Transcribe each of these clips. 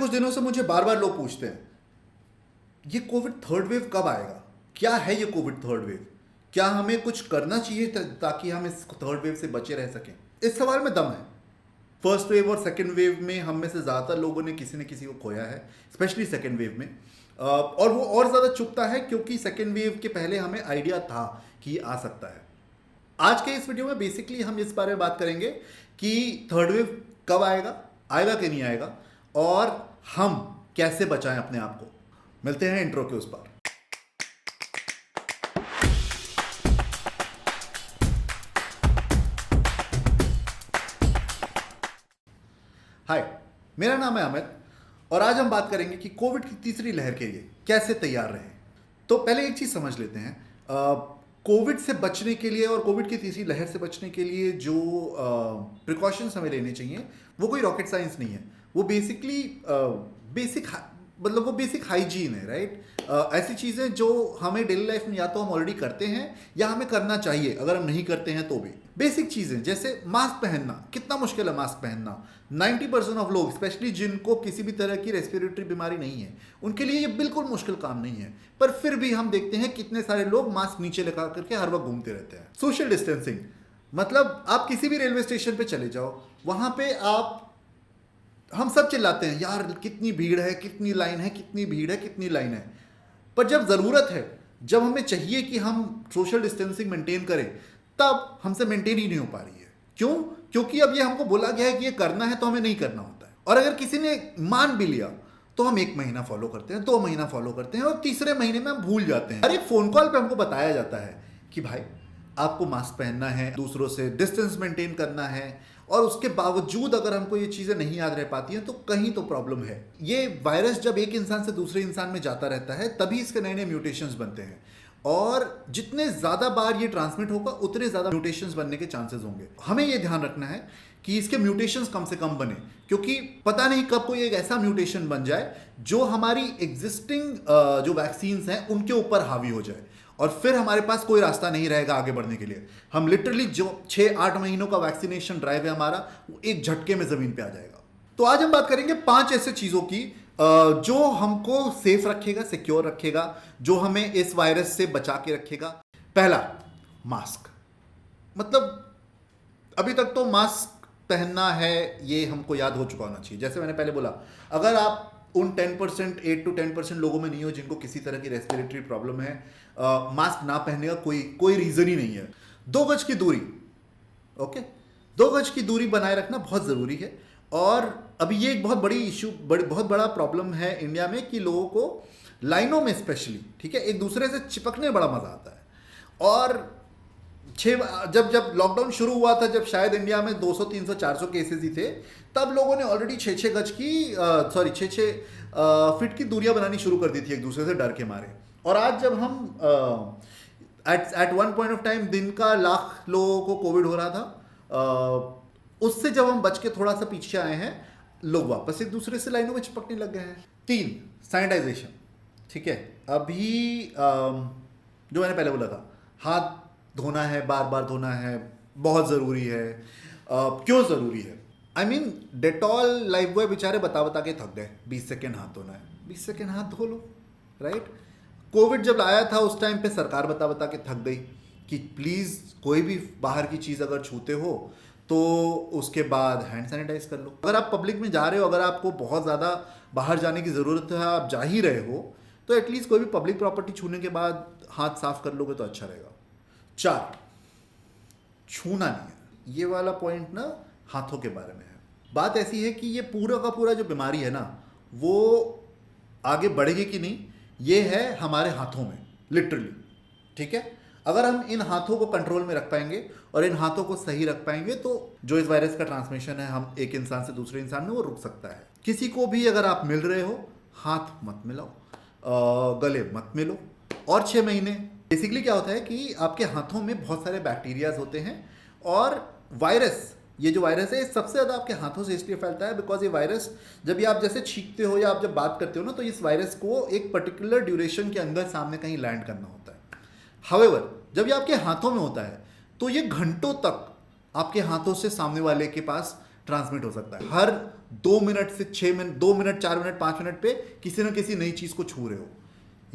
कुछ दिनों से मुझे बार बार लोग पूछते हैं ये कोविड थर्ड वेव कब आएगा, क्या है ये कोविड थर्ड वेव, क्या हमें कुछ करना चाहिए ताकि हम इस थर्ड वेव से बचे रह सकें। इस सवाल में दम है। फर्स्ट वेव और सेकेंड वेव में हम में से ज़्यादातर लोगों ने किसी न किसी को खोया है, स्पेशली सेकेंड वेव में। और वो और ज़्यादा चुभता है क्योंकि सेकेंड वेव के पहले हमें आइडिया था कि ये आ सकता है। आज के इस वीडियो में बेसिकली हम इस बारे में बात करेंगे कि थर्ड वेव कब आएगा, आएगा कि नहीं आएगा, और हम कैसे बचाएं अपने आप को। मिलते हैं इंट्रो के उस पार। हाय, मेरा नाम है अमित और आज हम बात करेंगे कि कोविड की तीसरी लहर के लिए कैसे तैयार रहें। तो पहले एक चीज़ समझ लेते हैं, कोविड से बचने के लिए और कोविड की तीसरी लहर से बचने के लिए जो प्रिकॉशंस हमें लेने चाहिए वो कोई रॉकेट साइंस नहीं है। वो बेसिकली वो बेसिक हाइजीन है, राइट। ऐसी चीज़ें जो हमें डेली लाइफ में या तो हम ऑलरेडी करते हैं या हमें करना चाहिए, अगर हम नहीं करते हैं तो भी। बेसिक चीज़ें जैसे मास्क पहनना, कितना मुश्किल है मास्क पहनना। 90% ऑफ लोग, स्पेशली जिनको किसी भी तरह की रेस्पिरेटरी बीमारी नहीं है, उनके लिए ये बिल्कुल मुश्किल काम नहीं है, पर फिर भी हम देखते हैं कितने सारे लोग मास्क नीचे लगा करके हर वक्त घूमते रहते हैं। सोशल डिस्टेंसिंग मतलब आप किसी भी रेलवे स्टेशन पे चले जाओ, वहाँ पे हम सब चिल्लाते हैं यार कितनी भीड़ है, कितनी लाइन है, कितनी भीड़ है, कितनी लाइन है। पर जब ज़रूरत है, जब हमें चाहिए कि हम सोशल डिस्टेंसिंग मेंटेन करें, तब हमसे मेंटेन ही नहीं हो पा रही है। क्यों? क्योंकि अब ये हमको बोला गया है कि ये करना है तो हमें नहीं करना होता है। और अगर किसी ने मान भी लिया तो हम 1 महीना फॉलो करते हैं, 2 महीना फॉलो करते हैं और तीसरे महीने में हम भूल जाते हैं। अरे फोन कॉल पे हमको बताया जाता है कि भाई आपको मास्क पहनना है, दूसरों से डिस्टेंस मेंटेन करना है, और उसके बावजूद अगर हमको ये चीज़ें नहीं याद रह पाती हैं तो कहीं तो प्रॉब्लम है। ये वायरस जब एक इंसान से दूसरे इंसान में जाता रहता है तभी इसके नए नए म्यूटेशंस बनते हैं, और जितने ज़्यादा बार ये ट्रांसमिट होगा उतने ज़्यादा म्यूटेशंस बनने के चांसेस होंगे। हमें ये ध्यान रखना है कि इसके म्यूटेशंस कम से कम बने, क्योंकि पता नहीं कब कोई एक ऐसा म्यूटेशन बन जाए जो हमारी एग्जिस्टिंग जो वैक्सीन्स हैं उनके ऊपर हावी हो जाए, और फिर हमारे पास कोई रास्ता नहीं रहेगा आगे बढ़ने के लिए। हम लिटरली जो 6-8 महीनों का वैक्सीनेशन ड्राइव है हमारा, वो एक झटके में ज़मीन पे आ जाएगा। तो आज हम बात करेंगे 5 ऐसे चीज़ों की जो हमको सेफ रखेगा, सिक्योर रखेगा, जो हमें इस वायरस से बचा के रखेगा। पहला, मास्क। मतलब अभी तक तो मास्क पहनना है ये हमको याद हो चुका होना चाहिए। जैसे मैंने पहले बोला, अगर आप उन 10%, 8 to 10% लोगों में नहीं हो जिनको किसी तरह की रेस्पिरेटरी प्रॉब्लम है, मास्क ना पहनने का कोई रीज़न ही नहीं है। 2 गज की दूरी, ओके, 2 गज की दूरी बनाए रखना बहुत ज़रूरी है। और अभी ये एक बहुत बड़ी इशू, बहुत बड़ा प्रॉब्लम है इंडिया में कि लोगों को लाइनों में स्पेशली, ठीक है, एक दूसरे से चिपकने बड़ा मज़ा आता है। और जब लॉकडाउन शुरू हुआ था, जब शायद इंडिया में 200, 300, 400 केसेस ही थे, तब लोगों ने ऑलरेडी 6-6 गज की 6-6 फीट की दूरियां बनानी शुरू कर दी थी एक दूसरे से डर के मारे। और आज जब हम at one point of time दिन का 1 लाख लोगों को कोविड हो रहा था, उससे जब हम बच के थोड़ा सा पीछे आए हैं, लोग वापस एक दूसरे से लाइनों में चिपकने लग गए हैं। 3, सैनिटाइजेशन। ठीक है, अभी जो मैंने पहले बोला था, हाथ धोना है, बार बार धोना है, बहुत ज़रूरी है। क्यों ज़रूरी है? आई मीन डेटॉल, लाइफबॉय बेचारे बता बता के थक गए, 20 सेकेंड हाथ धोना है, 20 सेकेंड हाथ धो लो, राइट। कोविड जब आया था उस टाइम पे सरकार बता बता के थक गई कि प्लीज़ कोई भी बाहर की चीज़ अगर छूते हो तो उसके बाद हैंड सैनिटाइज कर लो। अगर आप पब्लिक में जा रहे हो, अगर आपको बहुत ज़्यादा बाहर जाने की ज़रूरत है, आप जा ही रहे हो, तो एटलीस्ट कोई भी पब्लिक प्रॉपर्टी छूने के बाद हाथ साफ कर लोगे तो अच्छा रहेगा। 4, छूना नहीं है। ये वाला पॉइंट ना हाथों के बारे में है। बात ऐसी है कि ये पूरा का पूरा जो बीमारी है ना, वो आगे बढ़ेगी कि नहीं, ये है हमारे हाथों में, लिटरली। ठीक है, अगर हम इन हाथों को कंट्रोल में रख पाएंगे और इन हाथों को सही रख पाएंगे तो जो इस वायरस का ट्रांसमिशन है हम एक इंसान से दूसरे इंसान में, वो रुक सकता है। किसी को भी अगर आप मिल रहे हो, हाथ मत मिलाओ, गले मत मिलो। और 6 महीने बेसिकली क्या होता है कि आपके हाथों में बहुत सारे बैक्टीरियाज होते हैं, और वायरस, ये जो वायरस है सबसे ज़्यादा आपके हाथों से इसलिए फैलता है बिकॉज ये वायरस, जब ये आप जैसे छींकते हो या आप जब बात करते हो ना, तो इस वायरस को एक पर्टिकुलर ड्यूरेशन के अंदर सामने कहीं लैंड करना होता है। हाउएवर जब ये आपके हाथों में होता है तो ये घंटों तक आपके हाथों से सामने वाले के पास ट्रांसमिट हो सकता है। हर 2 मिनट से 6 मिनट, 2 मिनट, 4 मिनट, 5 मिनट पे किसी न किसी नई चीज को छू रहे हो,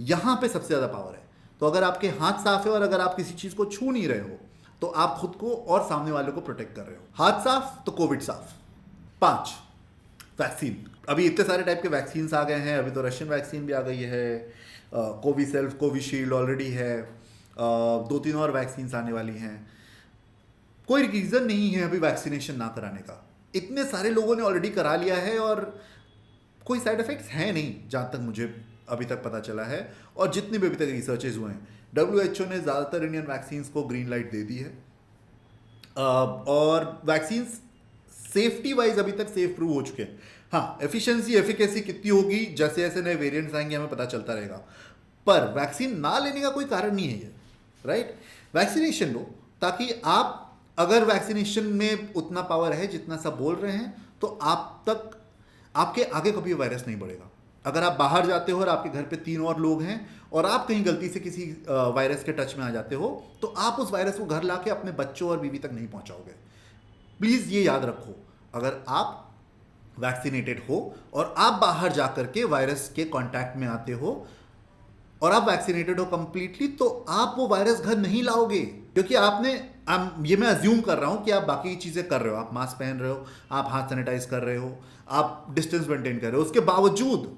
यहां पे सबसे ज्यादा पावर है। तो अगर आपके हाथ साफ है और अगर आप किसी चीज को छू नहीं रहे हो तो आप खुद को और सामने वाले को प्रोटेक्ट कर रहे हो। हाथ साफ तो कोविड साफ। 5, वैक्सीन। अभी इतने सारे टाइप के वैक्सीन आ गए हैं। अभी तो रशियन वैक्सीन भी आ गई है, कोविसेल्फ, कोविशील्ड ऑलरेडी है, 2-3 और वैक्सीन आने वाली हैं। कोई रीजन नहीं है अभी वैक्सीनेशन ना कराने का। इतने सारे लोगों ने ऑलरेडी करा लिया है और कोई साइड इफेक्ट्स हैं नहीं जहां तक मुझे अभी तक पता चला है। और जितने भी अभी तक रिसर्चेज हुए हैं, WHO ने ज़्यादातर इंडियन वैक्सीन्स को ग्रीन लाइट दे दी है। और वैक्सीन्स सेफ्टी वाइज अभी तक सेफ प्रूव हो चुके हैं। हाँ, एफिशिएंसी, एफिकेसी कितनी होगी, जैसे जैसे नए वेरिएंट्स आएंगे हमें पता चलता रहेगा, पर वैक्सीन ना लेने का कोई कारण नहीं है ये, राइट। वैक्सीनेशन लो, ताकि आप, अगर वैक्सीनेशन में उतना पावर है जितना सब बोल रहे हैं, तो आप तक, आपके आगे कभी वायरस नहीं बढ़ेगा। अगर आप बाहर जाते हो और आपके घर पे 3 और लोग हैं और आप कहीं गलती से किसी वायरस के टच में आ जाते हो, तो आप उस वायरस को घर लाके अपने बच्चों और बीवी तक नहीं पहुंचाओगे। प्लीज ये याद रखो, अगर आप वैक्सीनेटेड हो और आप बाहर जाकर के वायरस के कांटेक्ट में आते हो और आप वैक्सीनेटेड हो कंप्लीटली, तो आप वो वायरस घर नहीं लाओगे, क्योंकि आपने, ये मैं अज्यूम कर रहा हूं कि आप बाकी चीजें कर रहे हो, आप मास्क पहन रहे हो, आप हाथ सैनिटाइज कर रहे हो, आप डिस्टेंस मेंटेन कर रहे हो, उसके बावजूद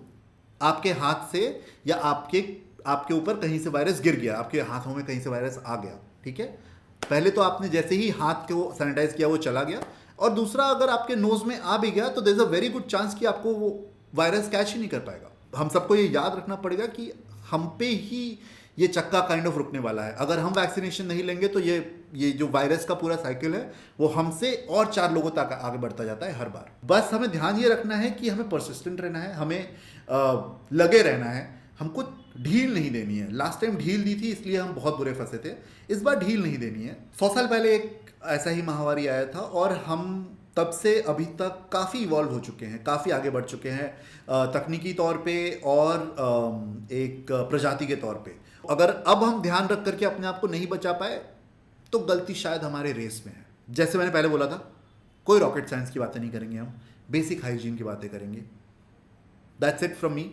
आपके हाथ से या आपके ऊपर कहीं से वायरस गिर गया, आपके हाथों में कहीं से वायरस आ गया, ठीक है। पहले तो आपने जैसे ही हाथ को सैनिटाइज किया वो चला गया, और दूसरा, अगर आपके नोज में आ भी गया तो there is a very good chance कि आपको वो वायरस कैच ही नहीं कर पाएगा। हम सबको ये याद रखना पड़ेगा कि हम पे ही ये चक्का काइंड ऑफ रुकने वाला है। अगर हम वैक्सीनेशन नहीं लेंगे तो ये जो वायरस का पूरा साइकिल है वो हमसे और 4 लोगों तक आगे बढ़ता जाता है हर बार। बस हमें ध्यान ये रखना है कि हमें परसिस्टेंट रहना है, हमें लगे रहना है, हमको ढील नहीं देनी है। लास्ट टाइम ढील दी थी इसलिए हम बहुत बुरे फंसे थे, इस बार ढील नहीं देनी है। 100 साल पहले एक ऐसा ही महामारी आया था और हम तब से अभी तक काफ़ी इवॉल्व हो चुके हैं, काफ़ी आगे बढ़ चुके हैं तकनीकी तौर पे और एक प्रजाति के तौर पे। अगर अब हम ध्यान रख करके अपने आप को नहीं बचा पाए तो गलती शायद हमारे रेस में है। जैसे मैंने पहले बोला था, कोई रॉकेट साइंस की बातें नहीं करेंगे, हम बेसिक हाइजीन की बातें करेंगे। That's it from me.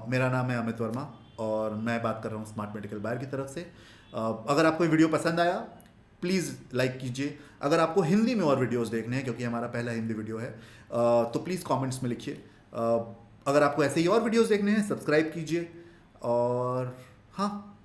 मेरा नाम है अमित वर्मा और मैं बात कर रहा हूँ स्मार्ट मेडिकल बायर की तरफ से। अगर आपको ये वीडियो पसंद आया प्लीज़ लाइक कीजिए। अगर आपको हिंदी में और वीडियोस देखने हैं, क्योंकि हमारा पहला हिंदी वीडियो है, तो प्लीज़ कमेंट्स में लिखिए। अगर आपको ऐसे ही और वीडियोस देखने हैं सब्सक्राइब कीजिए। और हाँ,